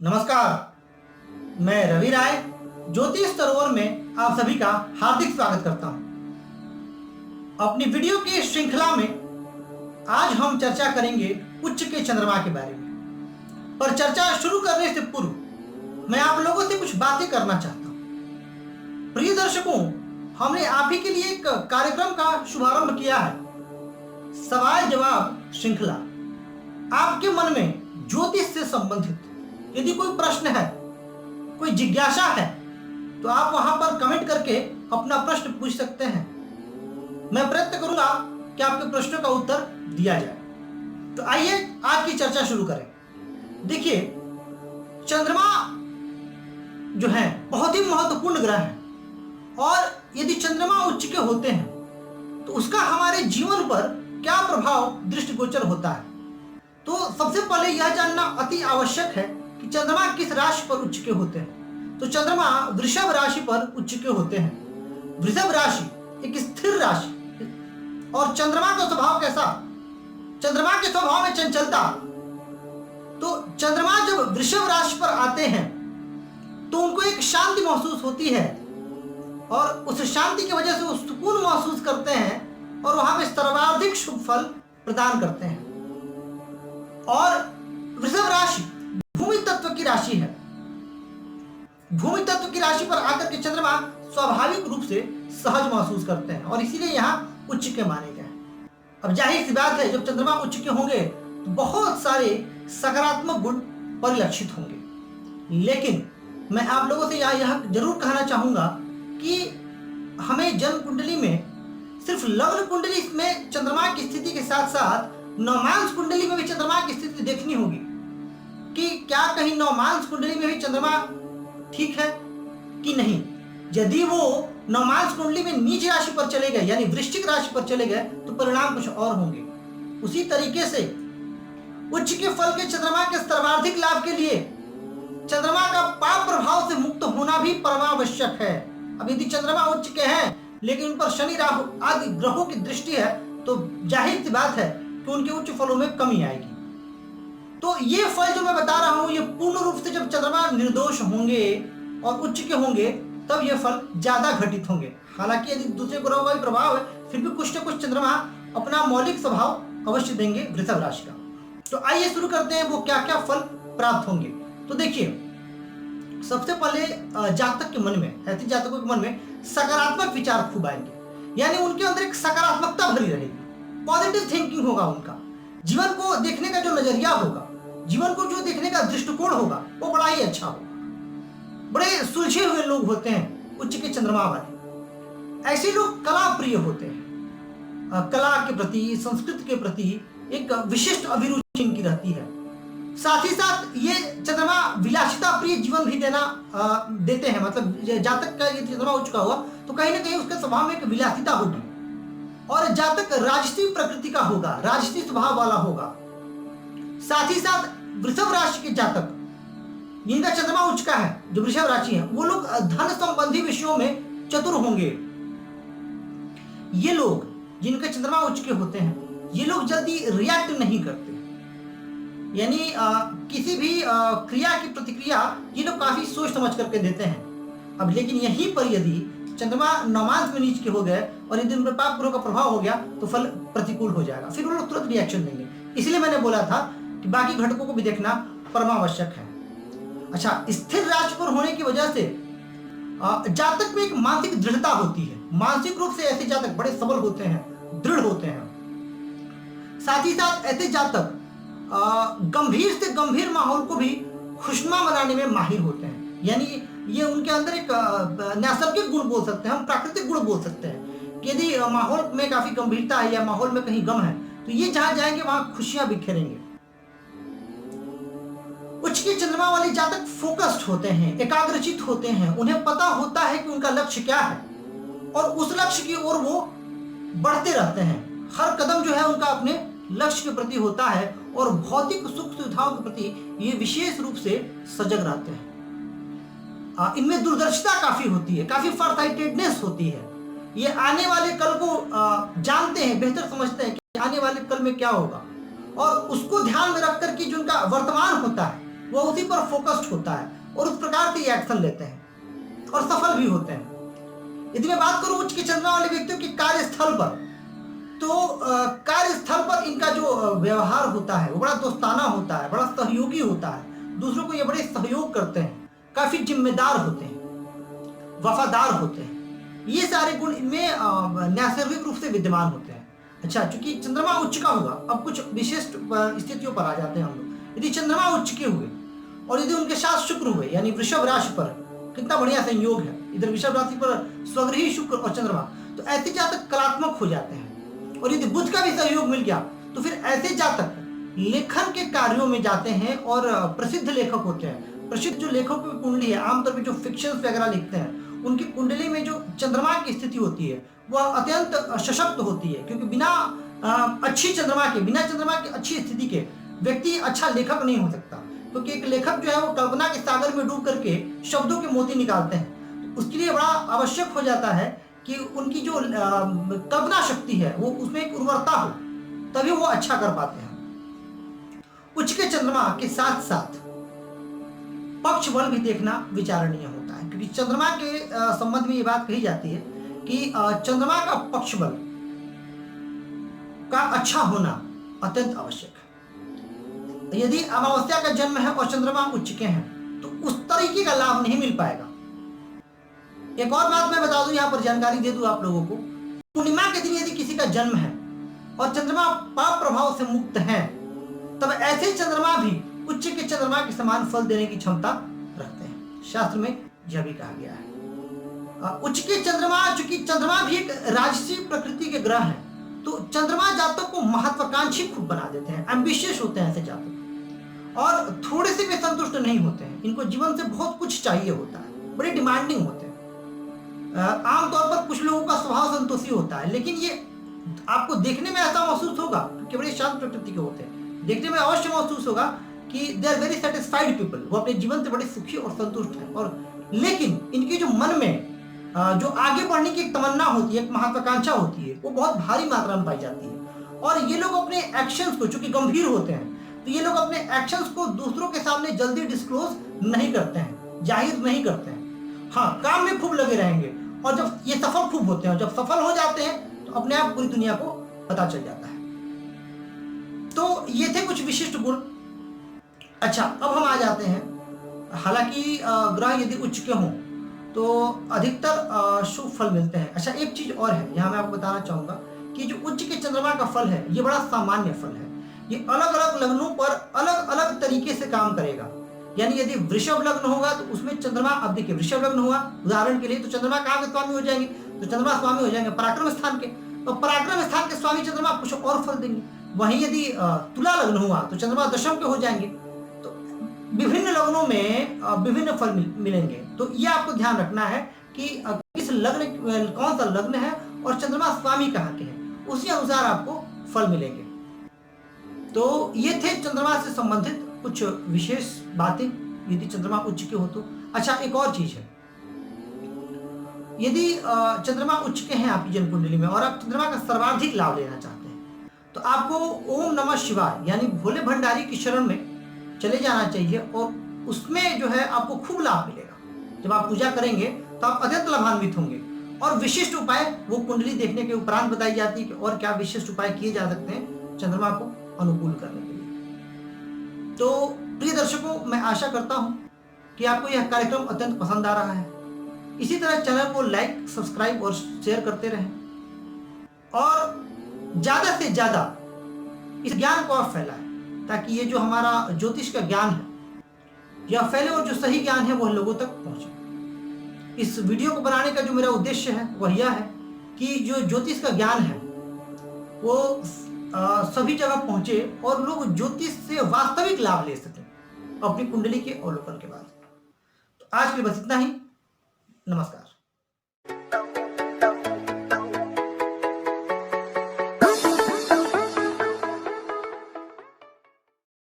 नमस्कार, मैं रवि राय ज्योतिष सरोवर में आप सभी का हार्दिक स्वागत करता हूं। अपनी वीडियो की श्रृंखला में आज हम चर्चा करेंगे उच्च के चंद्रमा के बारे में। पर चर्चा शुरू करने से पूर्व मैं आप लोगों से कुछ बातें करना चाहता हूं। प्रिय दर्शकों, हमने आप ही के लिए एक कार्यक्रम का शुभारंभ किया है, सवाल जवाब श्रृंखला। आपके मन में ज्योतिष से संबंधित यदि कोई प्रश्न है, कोई जिज्ञासा है, तो आप वहां पर कमेंट करके अपना प्रश्न पूछ सकते हैं। मैं प्रयत्न करूंगा कि आपके प्रश्नों का उत्तर दिया जाए। तो आइए आज की चर्चा शुरू करें। देखिए, चंद्रमा जो है बहुत ही महत्वपूर्ण ग्रह है और यदि चंद्रमा उच्च के होते हैं तो उसका हमारे जीवन पर क्या प्रभाव दृष्टिगोचर होता है। तो सबसे पहले यह जानना अति आवश्यक है कि चंद्रमा किस राशि पर उच्च के होते हैं। तो चंद्रमा वृषभ राशि पर उच्च के होते हैं। वृषभ राशि एक स्थिर राशि और चंद्रमा का स्वभाव कैसा? चंद्रमा के स्वभाव में चंचलता। तो चंद्रमा जब वृषभ राशि पर आते हैं तो उनको एक शांति महसूस होती है और उस शांति की वजह से वो सुकून महसूस करते हैं और वहां पे सर्वाधिक शुभ फल प्रदान करते हैं। और वृषभ राशि भूमि तत्व की राशि है। भूमि तत्व की राशि पर आकर के चंद्रमा स्वाभाविक रूप से सहज महसूस करते हैं और इसीलिए यहाँ उच्च के माने गए हैं। अब जाहिर सी बात है, जब चंद्रमा उच्च के होंगे तो बहुत सारे सकारात्मक गुण परिलक्षित होंगे। लेकिन मैं आप लोगों से यह जरूर कहना चाहूंगा कि हमें जन्म कुंडली में सिर्फ लग्न कुंडली में चंद्रमा की स्थिति के साथ साथ नवमांश कुंडली में भी चंद्रमा की स्थिति देखनी होगी कि क्या कहीं नवमांश कुंडली में भी चंद्रमा ठीक है कि नहीं। यदि वो नवमांश कुंडली में नीच राशि पर चले गए यानी वृश्चिक राशि पर चले गए तो परिणाम कुछ और होंगे। उसी तरीके से उच्च के फल के चंद्रमा के सर्वाधिक लाभ के लिए चंद्रमा का पाप प्रभाव से मुक्त होना भी परमावश्यक है। अब यदि चंद्रमा उच्च के हैं लेकिन उन पर शनि राहु आदि ग्रहों की दृष्टि है तो जाहिर सी बात है कि उनके उच्च फलों में कमी आएगी। तो ये फल जो मैं बता रहा हूं, ये पूर्ण रूप से जब चंद्रमा निर्दोष होंगे और उच्च के होंगे तब ये फल ज्यादा घटित होंगे। हालांकि यदि दूसरे ग्रहों का भी प्रभाव है फिर भी कुछ न कुछ चंद्रमा अपना मौलिक स्वभाव अवश्य देंगे वृषभ राशि का। तो आइए शुरू करते हैं वो क्या क्या फल प्राप्त होंगे। तो देखिए, सबसे पहले जातक के मन में, ऐसे जातकों के मन में सकारात्मक विचार खूब आएंगे, यानी उनके अंदर एक सकारात्मकता भरी रहेगी। पॉजिटिव थिंकिंग होगा उनका। जीवन को देखने का जो नजरिया होगा, जीवन को जो देखने का दृष्टिकोण होगा वो बड़ा ही अच्छा होगा। बड़े सुलझे हुए लोग होते हैं उच्च के चंद्रमा वाले। ऐसे लोग कला प्रिय होते हैं। कला के प्रति, संस्कृति के प्रति एक विशिष्ट अभिरुचि इनकी रहती है। साथ ही साथ ये चंद्रमा विलासिता प्रिय जीवन भी देते हैं। मतलब जातक का ये चंद्रमा उच्च का हुआ तो कहीं ना कहीं उसके स्वभाव में एक विलासिता होगी और जातक राजसी प्रकृति का होगा, राजसी स्वभाव वाला होगा। साथ ही साथ वृषभ राशि के जातक जिनका चंद्रमा उच्च का है, जो वृषभ राशि है, वो लोग धन संबंधी विषयों में चतुर होंगे। ये लोग जिनके चंद्रमा उच्च के होते हैं, ये लोग जल्दी रिएक्ट नहीं करते, यानी किसी भी क्रिया की प्रतिक्रिया ये लोग काफी सोच समझ करके देते हैं। अब लेकिन यहीं पर यदि चंद्रमा नवमांश में नीच के हो गए और यदि उन पर पाप ग्रहों का प्रभाव हो गया तो फल प्रतिकूल हो जाएगा, फिर वो लोग तुरंत रिएक्शन देंगे। इसलिए मैंने बोला था कि बाकी घटकों को भी देखना परमावश्यक है। अच्छा, स्थिर राशि पर होने की वजह से जातक में एक मानसिक दृढ़ता होती है। मानसिक रूप से ऐसे जातक बड़े सबल होते हैं, दृढ़ होते हैं। साथ ही साथ ऐसे जातक गंभीर से गंभीर माहौल को भी खुशनुमा बनाने में माहिर होते हैं। यानी ये उनके अंदर एक नैसर्गिक गुण बोल सकते हैं, हम प्राकृतिक गुण बोल सकते हैं कि यदि माहौल में काफी गंभीरता है या माहौल में कहीं गम है तो ये जहां जाएंगे वहां खुशियां बिखेरेंगे। उच्च के चंद्रमा वाले जातक फोकस्ड होते हैं, एकाग्रचित होते हैं। उन्हें पता होता है कि उनका लक्ष्य क्या है और उस लक्ष्य की ओर वो बढ़ते रहते हैं। हर कदम जो है उनका अपने लक्ष्य के प्रति होता है और भौतिक सुख सुविधाओं के प्रति ये विशेष रूप से सजग रहते हैं। इनमें दूरदर्शिता काफी होती है, काफी फारसाइटेडनेस होती है। ये आने वाले कल को जानते हैं, बेहतर समझते हैं कि आने वाले कल में क्या होगा और उसको ध्यान में रख कर के जो उनका वर्तमान होता है वो उसी पर फोकस्ड होता है और उस प्रकार से ये एक्शन लेते हैं और सफल भी होते हैं। यदि मैं बात करूं उच्च के चंद्रमा वाले व्यक्तियों के कार्यस्थल पर, तो कार्यस्थल पर इनका जो व्यवहार होता है वो बड़ा दोस्ताना होता है, बड़ा सहयोगी होता है, दूसरों को ये बड़े सहयोग करते हैं, काफी जिम्मेदार होते हैं, वफादार होते हैं। ये सारे गुण इनमें नैसर्गिक रूप से विद्यमान होते हैं। अच्छा, चूंकि चंद्रमा उच्च का हुआ, अब कुछ विशिष्ट स्थितियों पर आ जाते हैं हम लोग। यदि चंद्रमा उच्च के हुए और यदि उनके साथ शुक्र हुए, यानी वृषभ राशि पर, कितना बढ़िया संयोग है, इधर वृषभ राशि पर स्वग्रही शुक्र और चंद्रमा, तो ऐसे जातक कलात्मक हो जाते हैं। और यदि बुध का भी सहयोग मिल गया तो फिर ऐसे जातक लेखन के कार्यों में जाते हैं और प्रसिद्ध लेखक होते हैं। प्रसिद्ध जो लेखकों की कुंडली है, आमतौर पर जो फिक्शंस वगैरह लिखते हैं, उनकी कुंडली में जो चंद्रमा की स्थिति होती है वह अत्यंत सशक्त होती है, क्योंकि बिना चंद्रमा की अच्छी स्थिति के व्यक्ति अच्छा लेखक नहीं हो सकता। क्योंकि एक लेखक जो है वो कल्पना के सागर में डूब करके शब्दों के मोती निकालते हैं, तो उसके लिए बड़ा आवश्यक हो जाता है कि उनकी जो कल्पना शक्ति है वो उसमें एक उर्वरता हो, तभी वो अच्छा कर पाते हैं। उच्च के चंद्रमा के साथ साथ पक्ष बल भी देखना विचारणीय होता है, क्योंकि चंद्रमा के संबंध में ये बात कही जाती है कि चंद्रमा का पक्ष बल का अच्छा होना अत्यंत आवश्यक है। यदि अमावस्या का जन्म है और चंद्रमा उच्च के हैं तो उस तरीके का लाभ नहीं मिल पाएगा। एक और बात मैं बता दूं, यहाँ पर जानकारी दे दूं आप लोगों को, पूर्णिमा के दिन यदि किसी का जन्म है और चंद्रमा पाप प्रभाव से मुक्त है, तब ऐसे चंद्रमा भी उच्च के चंद्रमा के समान फल देने की क्षमता रखते हैं। शास्त्र में यह भी कहा गया है। उच्च के चंद्रमा, चूंकि चंद्रमा भी एक राजसी प्रकृति के ग्रह है, तो चंद्रमा जातक को महत्वाकांक्षी खूब बना देते हैं, एम्बिशियस होते हैं ऐसे जातक, और थोड़े से भी संतुष्ट नहीं होते हैं। इनको जीवन से बहुत कुछ चाहिए होता है, बड़े डिमांडिंग होते हैं। आमतौर पर कुछ लोगों का स्वभाव संतोषी होता है, लेकिन ये आपको देखने में ऐसा महसूस होगा क्योंकि बड़े शांत प्रकृति के होते हैं, देखने में अवश्य महसूस होगा कि they are very satisfied people, वो अपने जीवन से बड़े सुखी और संतुष्ट हैं। और लेकिन इनके जो मन में जो आगे बढ़ने की एक तमन्ना होती है, एक महत्वाकांक्षा होती है, वो बहुत भारी मात्रा में पाई जाती है। और ये लोग अपने एक्शंस को, चूंकि गंभीर होते हैं, तो ये लोग अपने एक्शंस को दूसरों के सामने जल्दी डिस्क्लोज नहीं करते हैं, जाहिर नहीं करते हैं। हाँ, काम में खूब लगे रहेंगे, और जब ये सफल खूब होते हैं, जब सफल हो जाते हैं तो अपने आप पूरी दुनिया को पता चल जाता है। तो ये थे कुछ विशिष्ट गुण। अच्छा, अब हम आ जाते हैं, हालांकि ग्रह यदि उच्च के हों तो अधिकतर शुभ फल मिलते हैं। अच्छा, एक चीज और है, यहाँ मैं आपको बताना चाहूंगा कि जो उच्च के चंद्रमा का फल है ये बड़ा सामान्य फल है। ये अलग अलग लग्नों पर अलग अलग तरीके से काम करेगा। यानी यदि वृषभ लग्न होगा तो उसमें चंद्रमा, अब देखिए वृषभ लग्न हुआ उदाहरण के लिए, तो चंद्रमा कहाँ के स्वामी हो जाएंगे? तो चंद्रमा स्वामी हो जाएंगे पराक्रम स्थान के, तो पराक्रम स्थान के स्वामी चंद्रमा कुछ और फल देंगे। वहीं यदि तुला लग्न हुआ तो चंद्रमा दशम के हो जाएंगे। तो विभिन्न लग्नों में विभिन्न फल मिलेंगे। तो ये आपको ध्यान रखना है कि किस लग्न, कौन सा लग्न है और चंद्रमा स्वामी कहाँ के हैं, उसी अनुसार आपको फल मिलेंगे। तो ये थे चंद्रमा से संबंधित कुछ विशेष बातें, यदि चंद्रमा उच्च के हो तो। अच्छा, एक और चीज है, यदि चंद्रमा उच्च के हैं आपकी जन्म कुंडली में और आप चंद्रमा का सर्वाधिक लाभ लेना चाहते हैं, तो आपको ओम नमः शिवाय यानी भोले भंडारी की शरण में चले जाना चाहिए, और उसमें जो है आपको खूब लाभ मिलेगा। जब आप पूजा करेंगे तो आप अत्यंत लाभान्वित होंगे। और विशिष्ट उपाय वो कुंडली देखने के उपरांत बताई जाती है कि और क्या विशिष्ट उपाय किए जा सकते हैं चंद्रमा को अनुकूल करने के लिए। तो प्रिय दर्शकों, मैं आशा करता हूं कि आपको यह कार्यक्रम अत्यंत पसंद आ रहा है। इसी तरह चैनल को लाइक, सब्सक्राइब और शेयर करते रहें, और ज्यादा से ज्यादा इस ज्ञान को आप फैलाएं, ताकि ये जो हमारा ज्योतिष का ज्ञान है यह फैले, और जो सही ज्ञान है वह लोगों तक पहुंचे। इस वीडियो को बनाने का जो मेरा उद्देश्य है वह यह है कि जो ज्योतिष का ज्ञान है वो सभी जगह पहुंचे और लोग ज्योतिष से वास्तविक लाभ ले सकें अपनी कुंडली के अवलोकन के बाद। तो आज के लिए बस इतना ही। नमस्कार।